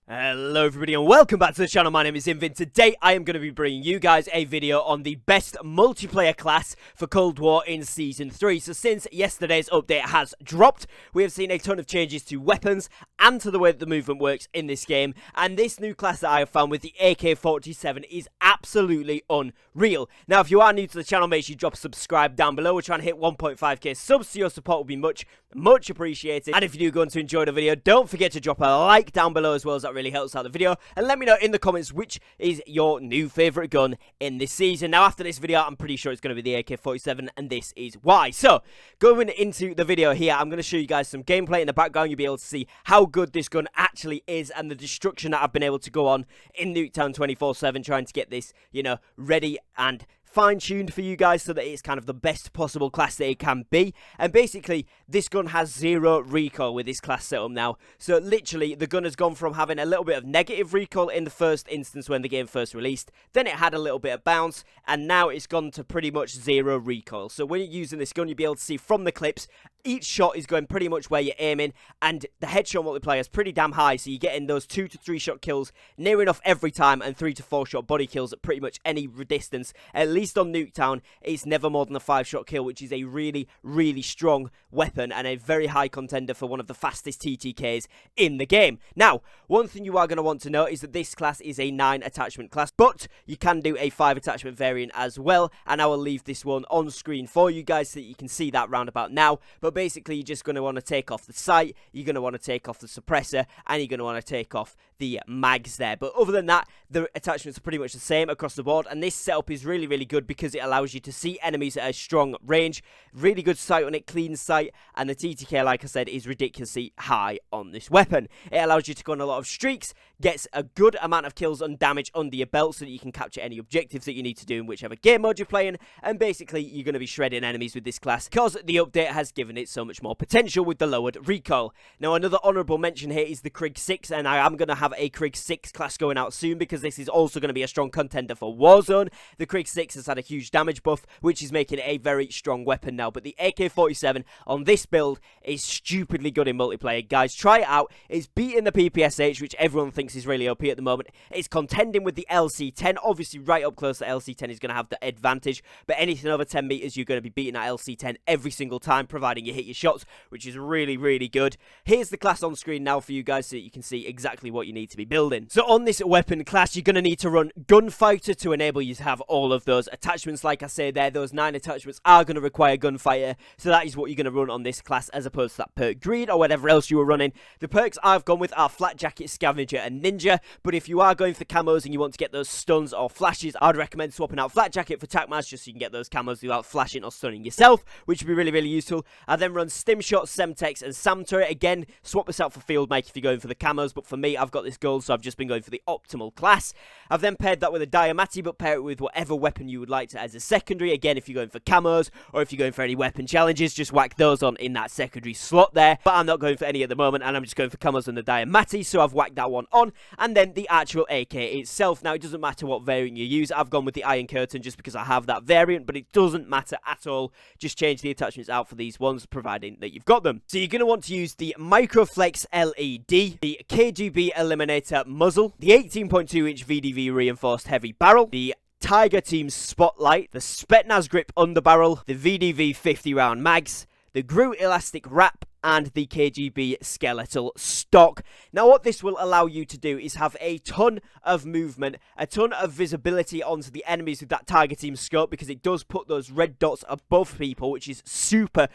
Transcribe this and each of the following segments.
Hello everybody and welcome back to the channel. My name is Invin. Today I am going to be bringing you guys a video on the best multiplayer class for Cold War in Season 3. So since yesterday's update has dropped, we have seen a ton of changes to weapons and to the way that the movement works in this game. And this new class that I have found with the AK-47 is absolutely unreal. Now if you are new to the channel, make sure you drop a subscribe down below. We're trying to hit 1.5k subs, so your support will be much appreciated. And if you do go on to enjoy the video, don't forget to drop a like down below as well, as that really helps out the video, and let me know in the comments which is your new favorite gun in this season. Now after this video I'm pretty sure it's going to be the AK-47, and this is why. So going into the video here, I'm going to show you guys some gameplay in the background. You'll be able to see how good this gun actually is and the destruction that I've been able to go on in Nuketown 24/7 trying to get this, you know, ready and fine-tuned for you guys so that it's kind of the best possible class that it can be. And basically this gun has zero recoil with this class setup now, so literally the gun has gone from having a little bit of negative recoil in the first instance when the game first released, then it had a little bit of bounce, and now it's gone to pretty much zero recoil. So when you're using this gun, you'll be able to see from the clips each shot is going pretty much where you're aiming, and the headshot multiplier is pretty damn high, so you're getting those 2 to 3 shot kills near enough every time, and 3 to 4 shot body kills at pretty much any distance. At least on Nuketown, it's never more than a 5-shot kill, which is a really strong weapon and a very high contender for one of the fastest TTKs in the game. Now, one thing you are going to want to know is that this class is a 9 attachment class, but you can do a 5 attachment variant as well, and I will leave this one on screen for you guys so that you can see that roundabout now. But basically you're just going to want to take off the sight, you're going to want to take off the suppressor, and you're going to want to take off the mags there. But other than that, the attachments are pretty much the same across the board, and this setup is really good because it allows you to see enemies at a strong range, really good sight on it, clean sight, and the TTK, like I said, is ridiculously high on this weapon. It allows you to go on a lot of streaks, gets a good amount of kills and damage under your belt so that you can capture any objectives that you need to do in whichever game mode you're playing, and basically you're going to be shredding enemies with this class because the update has given it so much more potential with the lowered recoil. Now another honourable mention here is the Krig 6, and I am going to have a Krig 6 class going out soon because this is also going to be a strong contender for Warzone. The Krig 6 has had a huge damage buff, which is making it a very strong weapon now, but the AK-47 on this build is stupidly good in multiplayer. Guys, try it out. It's beating the PPSH, which everyone thinks is really OP at the moment. It's contending with the LC-10. Obviously right up close, the LC-10 is going to have the advantage, but anything over 10 meters you're going to be beating that LC-10 every single time, providing you hit your shots, which is really good. Here's the class on screen now for you guys so that you can see exactly what you need to be building. So on this weapon class, you're going to need to run Gunfighter to enable you to have all of those attachments. Like I say there, those 9 attachments are going to require Gunfighter, so that is what you're going to run on this class as opposed to that perk Greed or whatever else you were running. The perks I've gone with are Flat Jacket, Scavenger and Ninja, but if you are going for camos and you want to get those stuns or flashes, I'd recommend swapping out Flat Jacket for TACMAS just so you can get those camos without flashing or stunning yourself, which would be really useful. I then run Stim Shot, Semtex and Sam Turret. Again, swap this out for Field Mike if you're going for the camos, but for me, I've got this gold, so I've just been going for the optimal class. I've then paired that with a Diamati, but pair it with whatever weapon you would like to as a secondary. Again, if you're going for camos or if you're going for any weapon challenges, just whack those on in that secondary slot there. But I'm not going for any at the moment, and I'm just going for camos and the Diamati, so I've whacked that one on. And then the actual AK itself. Now, it doesn't matter what variant you use. I've gone with the Iron Curtain just because I have that variant, but it doesn't matter at all. Just change the attachments out for these ones, providing that you've got them. So you're going to want to use the Microflex LED, the KGB Eliminator muzzle, the 18.2-inch VDV reinforced heavy barrel, the Tiger Team Spotlight, the Spetsnaz Grip underbarrel, the VDV 50-round mags, the Groot Elastic Wrap, and the KGB Skeletal Stock. Now what this will allow you to do is have a ton of movement, a ton of visibility onto the enemies with that Tiger Team scope, because it does put those red dots above people, which is super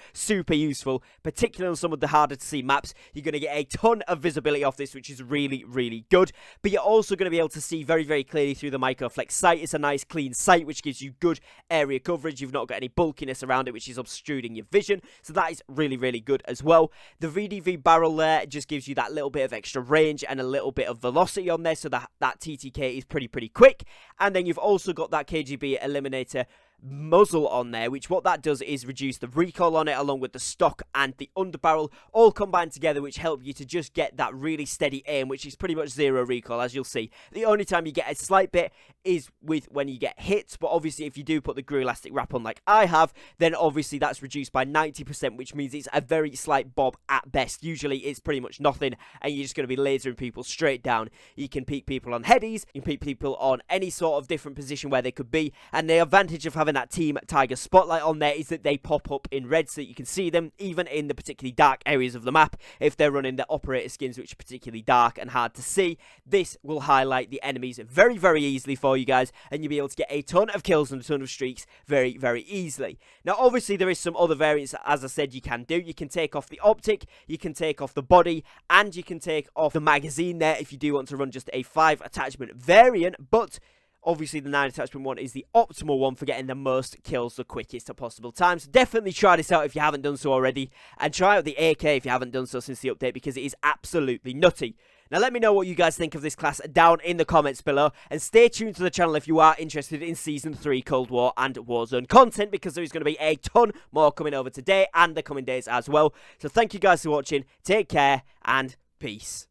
useful, particularly on some of the harder to see maps. You're going to get a ton of visibility off this, which is really good, but you're also going to be able to see very clearly through the Microflex sight. It's a nice clean sight, which gives you good area coverage. You've not got any bulkiness around it, which is obstructing your vision, so that is really good as well. The VDV barrel there just gives you that little bit of extra range and a little bit of velocity on there, so that TTK is pretty quick. And then you've also got that KGB Eliminator muzzle on there, which what that does is reduce the recoil on it, along with the stock and the underbarrel all combined together, which help you to just get that really steady aim, which is pretty much zero recoil, as you'll see. The only time you get a slight bit is with when you get hit, but obviously if you do put the glue elastic wrap on like I have, then obviously that's reduced by 90%, which means it's a very slight bob at best. Usually it's pretty much nothing, and you're just going to be lasering people straight down. You can peek people on headies, you can peek people on any sort of different position where they could be, and the advantage of having that Team Tiger spotlight on there is that they pop up in red so that you can see them even in the particularly dark areas of the map. If they're running the operator skins, which are particularly dark and hard to see, this will highlight the enemies very, very easily for you guys, and you'll be able to get a ton of kills and a ton of streaks very, very easily. Now obviously there is some other variants, as I said, you can do. You can take off the optic, you can take off the body, and you can take off the magazine there if you do want to run just a 5 attachment variant, but obviously the 9 attachment one is the optimal one for getting the most kills the quickest at possible times. So definitely try this out if you haven't done so already, and try out the AK if you haven't done so since the update, because it is absolutely nutty. Now let me know what you guys think of this class down in the comments below, and stay tuned to the channel if you are interested in Season 3 Cold War and Warzone content, because there is going to be a ton more coming over today and the coming days as well. So thank you guys for watching, take care, and peace.